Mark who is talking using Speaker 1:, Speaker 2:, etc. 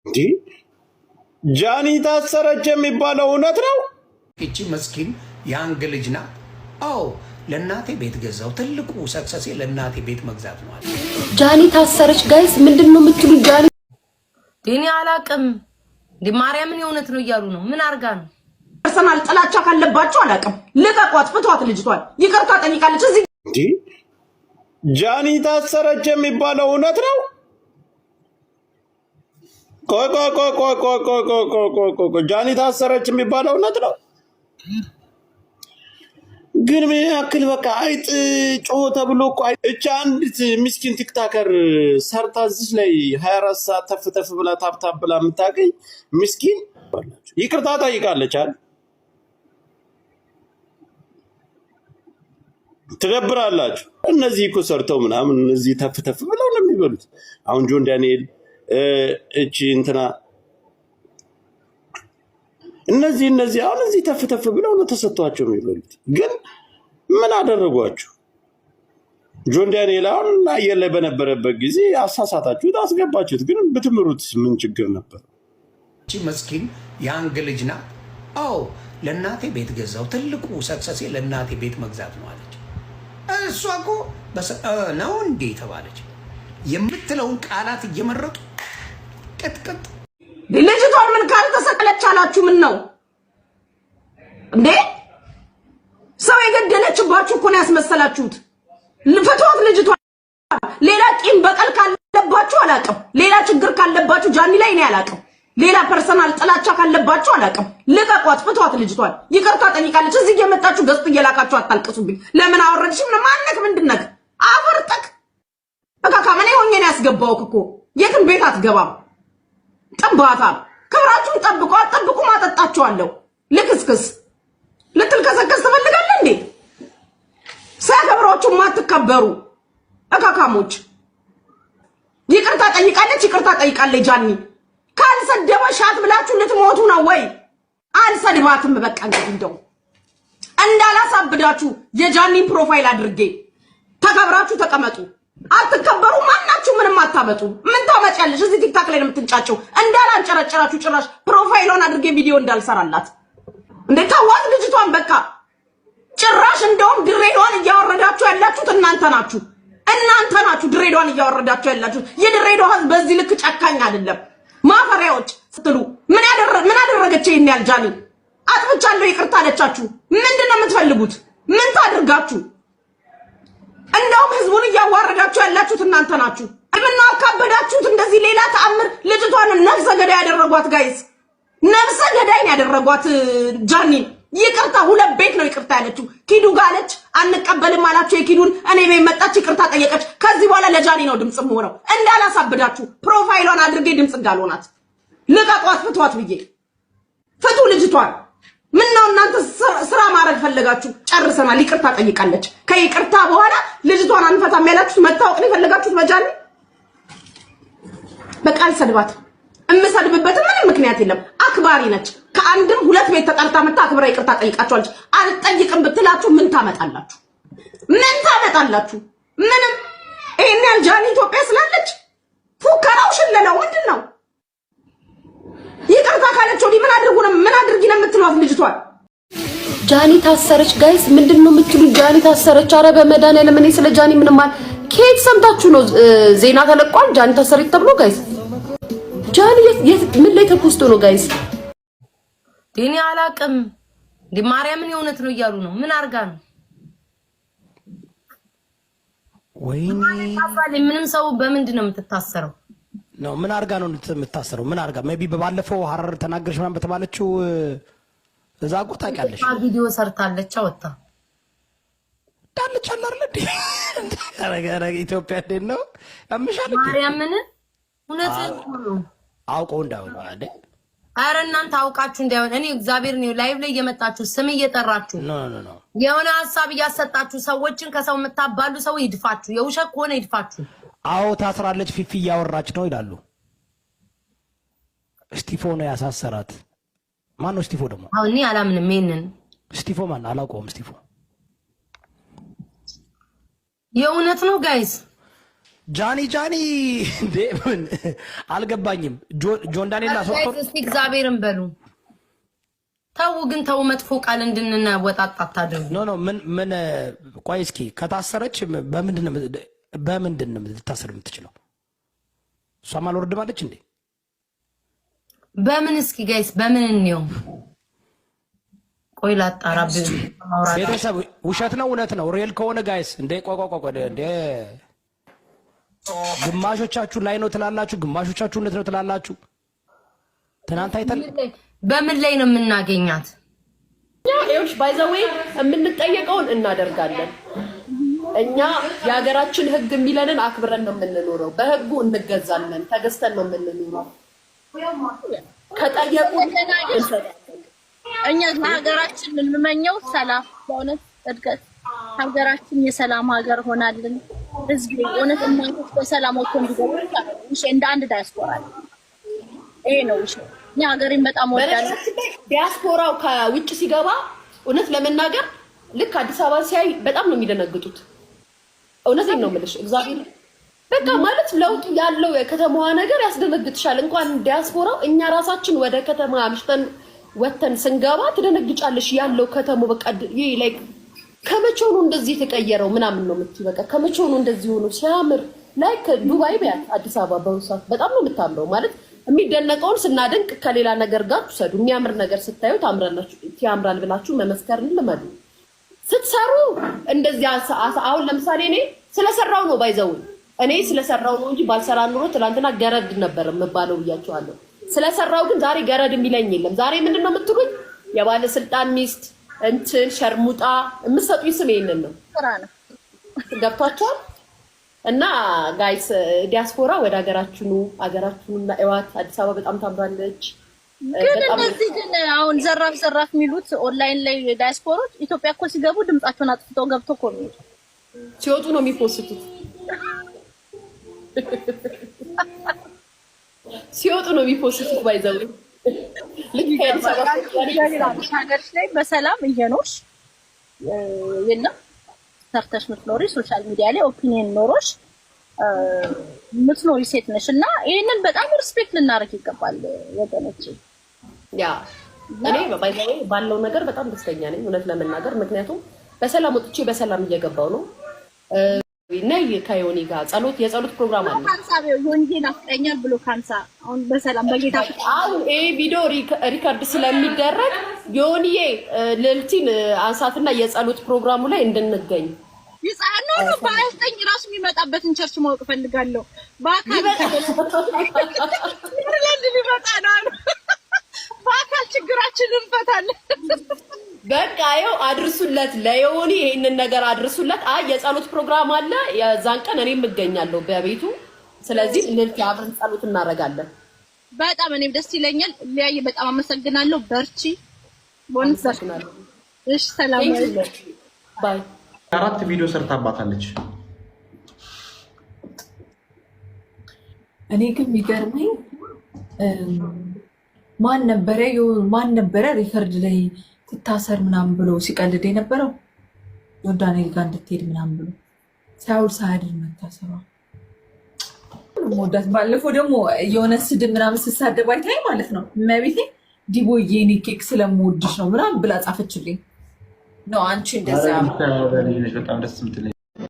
Speaker 1: እንዴ ጃኒ ታሰረች የሚባለው እውነት ነው?
Speaker 2: እቺ መስኪን ያንግ ልጅ ናት። አዎ ለእናቴ ቤት ገዛው። ትልቁ ሰክሰሴ ለእናቴ ቤት መግዛት ነው።
Speaker 3: ጃኒ ታሰረች ጋይስ ምንድነው የምትሉት? ጃኒ ዲኒ አላቅም ማርያምን የእውነት ነው እያሉ ነው። ምን አርጋ ነው?
Speaker 4: ፐርሰናል ጥላቻ ካለባቸው አላቅም። ልቀቋት፣ ፍቷት። ልጅቷን ይቅርታ ጠይቃለች። እዚህ
Speaker 1: እንዴ ጃኒ ታሰረች የሚባለው እውነት ነው? ጃኒ ታሰረች የሚባለው እውነት ነው? ግን ምን ያክል በቃ አይጥ ጮሆ ተብሎ እኮ እቻ አንዲት ምስኪን ቲክታከር ሰርታ እዚህ ላይ 24 ሰዓት ተፍተፍ ብላ ታፕታፕ ብላ የምታገኝ ምስኪን ይቅርታ ጠይቃለች አይደል? ትገብራላችሁ። እነዚህ እኮ ሰርተው ምናምን እነዚህ ተፍተፍ ብለው ነው የሚበሉት። አሁን ጆን ዳንኤል እቺ እንትና እነዚህ አሁን እዚህ ተፍተፍ ብለው ነው ተሰጥቷቸው የሚበሉት። ግን ምን አደረጓችሁ? ጆን ዳንኤል አሁን አየር ላይ በነበረበት ጊዜ አሳሳታችሁት፣ አስገባችሁት። ግን ብትምሩት ምን ችግር ነበር?
Speaker 2: እቺ መስኪን ያንግ ልጅ ናት። አዎ ለእናቴ ቤት ገዛው። ትልቁ ሰክሰሴ ለእናቴ ቤት መግዛት ነው አለች። እሷ እኮ ነው እንዴ ተባለች። የምትለውን ቃላት እየመረጡ ቅጥቅጥ
Speaker 4: ልጅቷን ምን ካልተሰቀለች አላችሁ? ምን ነው እንዴ? ሰው የገደለችባችሁ እኮ ነው ያስመሰላችሁት። ፍቷት ልጅቷን። ሌላ ቂም በቀል ካለባችሁ አላቅም። ሌላ ችግር ካለባችሁ ጃኒ ላይ ነው ያላቅም። ሌላ ፐርሰናል ጥላቻ ካለባችሁ አላቅም። ልቀቋት፣ ፍቷት ልጅቷን። ይቅርታ ጠይቃለች። እዚህ እየመጣችሁ ገስጥ እየላካችሁ አታልቅሱብኝ። ለምን አወረድሽ? ምን ማነክ? ምንድነክ? አፈርጠቅ በቃ ከመኔ ሆኜ ነው ያስገባውክ እኮ። የትም ቤት አትገባም። ጥባታ ክብራችሁን ጠብቁ። አጠብቁ ማጠጣችኋለሁ። ልክስክስ ልትልከሰከስ ትፈልጋለህ እንዴ? ሳያከብሯችሁ ማትከበሩ እካካሞች። ይቅርታ ጠይቃለች። ይቅርታ ጠይቃለች ጃኒ። ካልሰደበሻት ብላችሁ ልትሞቱ ነው ወይ? አልሰድባትም። በቃ እንግዲህ እንደው እንዳላሳብዳችሁ የጃኒን ፕሮፋይል አድርጌ ተከብራችሁ ተቀመጡ። አትከበሩ። ማናችሁ ምንም አታመጡ። ምን ታመጫለሽ? እዚህ ቲክታክ ላይ ነው የምትንጫጨው። እንዳላንጨረጨራችሁ ጭራሽ ፕሮፋይሏን አድርጌ ቪዲዮ እንዳልሰራላት እንዴ? ታዋት ልጅቷን በቃ ጭራሽ እንደውም ድሬዳዋን እያወረዳችሁ ያላችሁት እናንተ ናችሁ። ድሬዳዋን እያወረዳችሁ ያላችሁት። የድሬዳዋ ህዝብ በዚህ ልክ ጨካኝ አይደለም። ማፈሪያዎች ስትሉ ምን አደረገች? ይሄን ያህል ጃኒ አጥፍቻለሁ ይቅርታ አለቻችሁ። ምንድነው የምትፈልጉት? ምን ታድርጋችሁ? እንደውም ህዝቡን እያዋረዳችሁ ያላችሁት እናንተ ናችሁ። ምነው አካበዳችሁት እንደዚህ? ሌላ ተአምር። ልጅቷን ነፍሰ ገዳይ ያደረጓት ጋይስ፣ ነፍሰ ገዳይ ያደረጓት ጃኒ። ይቅርታ 2 ቤት ነው ይቅርታ ያለችው። ኪዱ ጋለች አንቀበልም አላችሁ። የኪዱን እኔ ቤት መጣች፣ ይቅርታ ጠየቀች። ከዚህ በኋላ ለጃኒ ነው ድምጽ ሆነው። እንዳላሳብዳችሁ ፕሮፋይሏን አድርጌ ድምጽ እንዳልሆናት። ልቀቋት፣ ፍቷት ብዬ ፍቱ ልጅቷን። ምነው እናንተ ስራ ማድረግ ፈለጋችሁ? ጨርሰናል። ይቅርታ ጠይቃለች። ከይቅርታ በኋላ ልጅቷን አንፈታም ያላችሁት መታወቅ ነው የፈለጋችሁት በጃኒ። በቃ አልሰድባት። እምሰድብበት ምንም ምክንያት የለም። አክባሪ ነች። ከአንድም 2 ቤት ተጠርታ መጣ አክብራ ይቅርታ ጠይቃችኋለች። አልጠይቅም ብትላችሁ ምን ታመጣላችሁ? ምንም። ይሄን ያህል ጃኒ ኢትዮጵያ ስላለች ፉከራው ሽለላው ምንድነው? ይቅርታ ካለች ወዲህ ምን አድርጊ ነው የምትሏት ልጅቷን?
Speaker 3: ጃኒ ታሰረች ጋይስ ምንድነው የምትሉት? ጃኒ ታሰረች። ኧረ በመድኃኒዓለም እኔ ስለ ጃኒ ምንም ከየት ሰምታችሁ ነው? ዜና ተለቋል ጃኒ ታሰረች ተብሎ ጋይስ። ጃኒ ምን ላይ ተፖስቶ ነው ጋይስ? ዲኒ አላቅም ማርያምን የእውነት ነው እያሉ ነው። ምን አርጋ ነው?
Speaker 5: ወይኔ
Speaker 3: ምንም ሰው በምንድን ነው የምትታሰረው?
Speaker 5: ነው ምን አርጋ ነው የምትታሰረው? ምን አርጋ ሜቢ በባለፈው ሐረር ተናገርሽ ምናምን በተባለችው እዛ ጎታ ታውቂያለሽ።
Speaker 3: ቪዲዮ ሰርታለች ወጣ
Speaker 5: ዳለች አላርለ እንዴ? ኢትዮጵያ እንዴት ነው አምሻል?
Speaker 3: ማርያምን እውነት ነው
Speaker 5: አውቀው እንዳይሆን አይደል?
Speaker 3: አረ እናንተ አውቃችሁ እንዳይሆን። እኔ እግዚአብሔር ነው ላይቭ ላይ እየመጣችሁ ስም እየጠራችሁ
Speaker 5: ኖ
Speaker 3: የሆነ ሐሳብ እያሰጣችሁ ሰዎችን ከሰው የምታባሉ ሰው ይድፋችሁ። የውሸት ከሆነ ይድፋችሁ።
Speaker 5: አዎ ታስራለች ፊፊ እያወራች ነው ይላሉ። ስቲፎ ነው ያሳሰራት። ማን ነው ስቲፎ ደግሞ?
Speaker 3: አሁን እኔ አላምንም። ይሄንን
Speaker 5: ስቲፎ ማን አላውቀውም። ስቲፎ
Speaker 3: የእውነት ነው ጋይስ።
Speaker 5: ጃኒ እንዴ ምን አልገባኝም። ጆን ዳንኤል አስወጥቶ
Speaker 3: እስቲ እግዚአብሔርን በሉ ታው ግን ታው መጥፎ ቃል እንድንወጣጣ አታድርጉ።
Speaker 5: ኖ ምን ቆይ እስኪ ከታሰረች በምንድን ነው ልታሰር የምትችለው? እሷም አልወርድም አለች እንዴ?
Speaker 3: በምን እስኪ ጋይስ በምን እንየው? ቆይ ላጣራ።
Speaker 5: ቤተሰብ ውሸት ነው እውነት ነው? ሪል ከሆነ ጋይስ እንዴ ቆቆቆ እንዴ ግማሾቻችሁ ላይ ነው ትላላችሁ፣ ግማሾቻችሁ እውነት ነው ትላላችሁ። ትናንት አይተን
Speaker 3: በምን ላይ ነው የምናገኛት?
Speaker 6: ያውሽ ባይ ዘ ዌይ የምንጠየቀውን እናደርጋለን። እኛ የሀገራችን ህግ የሚለንን አክብረን ነው የምንኖረው። በህጉ እንገዛለን፣ ተገዝተን ነው የምንኖረው። ከጠየቁ
Speaker 7: እኛ ሀገራችን የምንመኘው ሰላም፣ በእውነት እድገት፣ ሀገራችን የሰላም ሀገር ሆናልን። ህዝብ እውነት እናንተስ በሰላም ወጥቶ እንዲገቡ እንደ አንድ ዳያስፖራ ይሄ ነው እሺ። እኛ ሀገሬን በጣም ወዳለሁ።
Speaker 6: ዲያስፖራው ከውጭ ሲገባ እውነት ለመናገር ልክ አዲስ አበባ ሲያይ በጣም ነው የሚደነግጡት። እውነቴን ነው የምልሽ እግዚአብሔር በቃ ማለት ለውጥ ያለው የከተማዋ ነገር ያስደነግጥሻል። እንኳን ዲያስፖራው እኛ ራሳችን ወደ ከተማ አምሽተን ወተን ስንገባ ትደነግጫለሽ። ያለው ከተማው በቃ ይሄ ላይክ ከመቼው ነው እንደዚህ የተቀየረው ምናምን ነው የምትይ። በቃ ከመቼው ነው እንደዚህ ሆኖ ሲያምር ላይክ ዱባይ ቢያት አዲስ አበባ በውሳት በጣም ነው የምታምረው። ማለት የሚደነቀውን ስናደንቅ ከሌላ ነገር ጋር ትሰዱ። የሚያምር ነገር ስታዩ ያምራል ብላችሁ መመስከርን ልመዱ። ስትሰሩ እንደዚህ አሁን ለምሳሌ እኔ ስለሰራው ነው ባይዘው እኔ ስለሰራው ነው እንጂ ባልሰራ ኑሮ ትላንትና ገረድ ነበር የምባለው ብያቸዋለሁ። ስለሰራው ግን ዛሬ ገረድ የሚለኝ የለም። ዛሬ ምንድነው የምትሉኝ? የባለስልጣን ሚስት እንትን ሸርሙጣ የምትሰጡኝ ስም ይሄንን ነው። ገብቷቸዋል። እና ጋይስ ዲያስፖራ ወደ ሀገራችኑ ሀገራችኑና እዋት አዲስ አበባ በጣም ታምራለች።
Speaker 7: ግን እነዚህ ግን አሁን ዘራፍ የሚሉት ኦንላይን ላይ ዲያስፖሮች ኢትዮጵያ እኮ ሲገቡ ድምጻቸውን አጥፍተው ገብተው እኮ ነው
Speaker 6: ሲወጡ ነው የሚፖስቱት። ሲወጡ ነው የሚፖስቱት። ባይዘው ልክ ከአዲስ አበባ
Speaker 7: ሀገርሽ ላይ በሰላም እየኖርሽ የለም ሰርተሽ ምትኖሪ ሶሻል ሚዲያ ላይ ኦፒኒየን ኖሮሽ ምትኖሪ ሴት ነሽ እና ይሄንን በጣም ሪስፔክት ልናደርግ ይገባል ወገኖቼ።
Speaker 6: ያ እኔ ባይዘው ባለው ነገር በጣም ደስተኛ ነኝ እውነት ለመናገር። ምክንያቱም በሰላም ወጥቼ በሰላም እየገባው ነው። ነይ ከዮኒ ጋር የጸሎት ፕሮግራም አለ።
Speaker 7: ካንሳብ ዮኒን አፍቀኛል ብሎ ካንሳ አሁን በሰላም በጌታ
Speaker 6: አሁን ይሄ ቪዲዮ ሪከርድ ስለሚደረግ ዮኒዬ ልልቲን አንሳትና የጸሎት ፕሮግራሙ ላይ እንድንገኝ
Speaker 7: ይጻኑ ነው። ባይስጠኝ ራሱ የሚመጣበትን ቸርች ማወቅ ፈልጋለሁ። በአካል በአካል ችግራችንን እንፈታለን።
Speaker 6: በቃ ይኸው አድርሱለት፣ ለዮኒ ይሄንን ነገር አድርሱለት። አይ የጸሎት ፕሮግራም አለ የዛን ቀን እኔም እገኛለሁ በቤቱ። ስለዚህ ልልቲ አብረን ጸሎት እናደርጋለን።
Speaker 7: በጣም እኔም ደስ ይለኛል። ሊያይ በጣም አመሰግናለሁ። በርቺ ቦንስ አመሰግናለሁ። እሺ ሰላም
Speaker 6: ባይ።
Speaker 8: 4 ቪዲዮ ሰርታባታለች።
Speaker 9: እኔ ግን የሚገርመኝ ማን ነበረ ሪከርድ ላይ ትታሰር ምናምን ብሎ ሲቀልድ የነበረው ዮርዳኖል ጋር እንድትሄድ ምናምን ብሎ ሳይውል ሳያድር መታሰሯ ሞዳት። ባለፈው ደግሞ የሆነ ስድብ ምናምን ስሳደብ አይታይ ማለት ነው። እመቤቴ ዲቦዬ እኔ ኬክ ስለምወድሽ ነው ምናምን ብላ ጻፈችልኝ ነው። አንቺ እንደዛ
Speaker 8: በጣም ደስ የምትለኝ